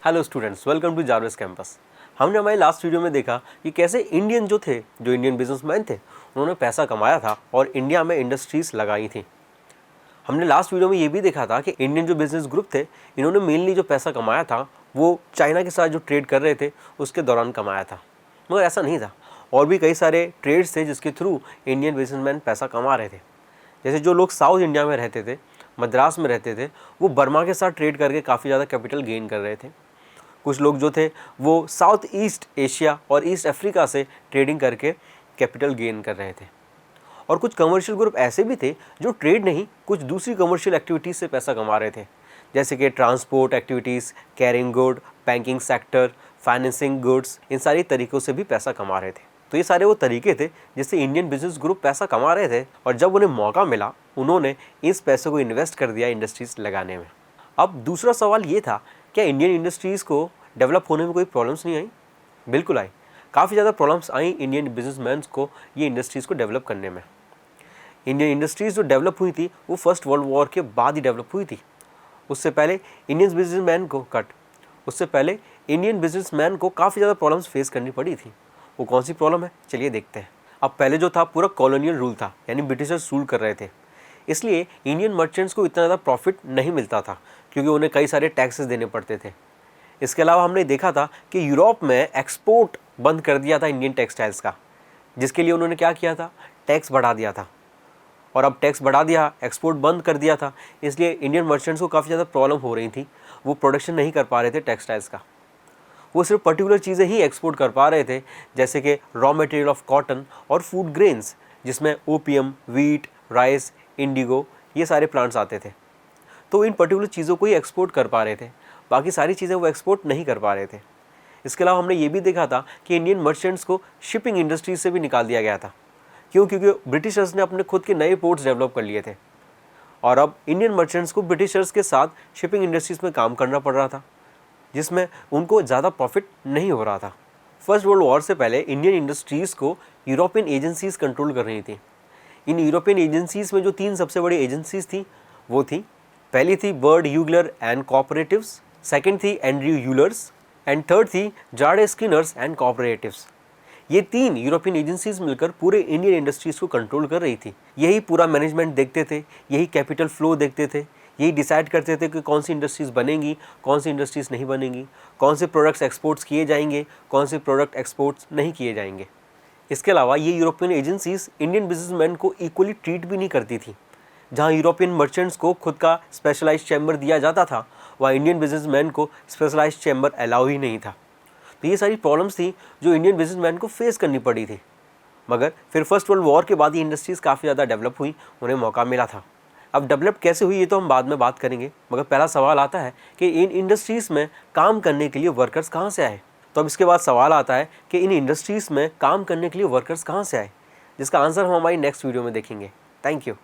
Hello students, welcome to Jarvis campus. हमने हमारे last video में देखा कि कैसे इंडियन जो इंडियन बिजनेसमैन थे, उन्होंने पैसा कमाया था और इंडिया में इंडस्ट्रीज़ लगाई थी। हमने लास्ट वीडियो में ये भी देखा था कि इंडियन जो बिजनेस ग्रुप थे, इन्होंने मेनली जो पैसा कमाया था वो चाइना के साथ जो ट्रेड कर रहे थे उसके दौरान कमाया था। मगर ऐसा नहीं था, और भी कई सारे ट्रेड्स थे जिसके थ्रू इंडियन बिजनेसमैन पैसा कमा रहे थे। जैसे जो लोग साउथ इंडिया में रहते थे, मद्रास में रहते थे, वो बर्मा के साथ ट्रेड करके काफ़ी ज़्यादा कैपिटल गेन कर रहे थे। कुछ लोग जो थे वो साउथ ईस्ट एशिया और ईस्ट अफ्रीका से ट्रेडिंग करके कैपिटल गेन कर रहे थे। और कुछ कमर्शियल ग्रुप ऐसे भी थे जो ट्रेड नहीं, कुछ दूसरी कमर्शियल एक्टिविटीज़ से पैसा कमा रहे थे, जैसे कि transport activities, carrying good, banking sector, financing goods, इन सारी तरीक़ों से भी पैसा कमा रहे थे। तो ये सारे वो तरीके थे जिससे इंडियन बिजनेस ग्रुप पैसा कमा रहे थे, और जब उन्हें मौका मिला उन्होंने इस पैसे को इन्वेस्ट कर दिया इंडस्ट्रीज़ लगाने में। अब दूसरा सवाल ये था, क्या इंडियन इंडस्ट्रीज़ को डेवलप होने में कोई प्रॉब्लम्स नहीं आई? बिल्कुल आई। काफ़ी ज़्यादा प्रॉब्लम्स आई इंडियन बिजनेसमैन को ये इंडस्ट्रीज़ को डेवलप करने में। इंडियन इंडस्ट्रीज़ जो डेवलप हुई थी वो फर्स्ट वर्ल्ड वॉर के बाद ही डेवलप हुई थी। उससे पहले इंडियन बिजनेसमैन को काफ़ी ज़्यादा प्रॉब्लम्स फेस करनी पड़ी थी। वो कौन सी प्रॉब्लम है, चलिए देखते हैं। अब पहले जो था पूरा कॉलोनियल रूल था, यानी ब्रिटिशर्स रूल कर रहे थे, इसलिए इंडियन मर्चेंट्स को इतना ज़्यादा प्रॉफिट नहीं मिलता था क्योंकि उन्हें कई सारे टैक्सेस देने पड़ते थे। इसके अलावा हमने देखा था कि यूरोप में एक्सपोर्ट बंद कर दिया था इंडियन टेक्सटाइल्स का, जिसके लिए उन्होंने क्या किया था, टैक्स बढ़ा दिया था। और अब टैक्स बढ़ा दिया, एक्सपोर्ट बंद कर दिया था, इसलिए इंडियन मर्चेंट्स को काफ़ी ज़्यादा प्रॉब्लम हो रही थी। वो प्रोडक्शन नहीं कर पा रहे थे टेक्सटाइल्स का, वो सिर्फ पर्टिकुलर चीज़ें ही एक्सपोर्ट कर पा रहे थे, जैसे कि रॉ मटेरियल ऑफ कॉटन और फूड ग्रेन्स, जिसमें ओपियम, वीट, राइस, इंडिगो, ये सारे प्लांट्स आते थे। तो इन पर्टिकुलर चीज़ों को ही एक्सपोर्ट कर पा रहे थे, बाकी सारी चीज़ें वो एक्सपोर्ट नहीं कर पा रहे थे। इसके अलावा हमने ये भी देखा था कि इंडियन मर्चेंट्स को शिपिंग इंडस्ट्रीज से भी निकाल दिया गया था। क्यों? क्योंकि ब्रिटिशर्स ने अपने खुद के नए पोर्ट्स डेवलप कर लिए थे, और अब इंडियन मर्चेंट्स को ब्रिटिशर्स के साथ शिपिंग इंडस्ट्रीज़ में काम करना पड़ रहा था, जिसमें उनको ज़्यादा प्रॉफिट नहीं हो रहा था। फर्स्ट वर्ल्ड वॉर से पहले इंडियन इंडस्ट्रीज़ को यूरोपियन एजेंसीज़ कंट्रोल कर रही थी। इन यूरोपियन एजेंसीज़ में जो 3 सबसे बड़ी एजेंसीज़ थी वो थी, पहली थी बर्ड ह्यूगलर एंड कोऑपरेटिव्स, सेकंड थी एंड्रयू यूलर्स, एंड थर्ड थी जार्डे स्किनर्स एंड कोऑपरेटिव्स। ये 3 यूरोपियन एजेंसीज मिलकर पूरे इंडियन इंडस्ट्रीज़ को कंट्रोल कर रही थी। यही पूरा मैनेजमेंट देखते थे, यही कैपिटल फ्लो देखते थे, यही डिसाइड करते थे कि कौन सी इंडस्ट्रीज़ बनेंगी, कौन सी इंडस्ट्रीज़ नहीं बनेंगी, कौन से प्रोडक्ट्स एक्सपोर्ट्स किए जाएंगे, कौन से प्रोडक्ट एक्सपोर्ट्स नहीं किए जाएंगे। इसके अलावा ये यूरोपियन एजेंसीज इंडियन बिजनेसमैन को इक्वली ट्रीट भी नहीं करती थी। जहाँ यूरोपियन मर्चेंट्स को खुद का स्पेशलाइज्ड चैम्बर दिया जाता था, वहाँ इंडियन बिजनेसमैन को स्पेशलाइज्ड चैम्बर अलाउ ही नहीं था। तो ये सारी प्रॉब्लम्स थी जो इंडियन बिजनेसमैन को फेस करनी पड़ी थी। मगर फिर फर्स्ट वर्ल्ड वॉर के बाद ये इंडस्ट्रीज़ काफ़ी ज़्यादा डेवलप हुई, उन्हें मौका मिला था। अब डेवलप कैसे हुई ये तो हम बाद में बात करेंगे, मगर पहला सवाल आता है कि इन इंडस्ट्रीज़ में काम करने के लिए वर्कर्स कहाँ से आए। तो अब इसके बाद सवाल आता है कि इन इंडस्ट्रीज़ में काम करने के लिए वर्कर्स कहाँ से आए, जिसका आंसर हम हमारी नेक्स्ट वीडियो में देखेंगे। Thank you.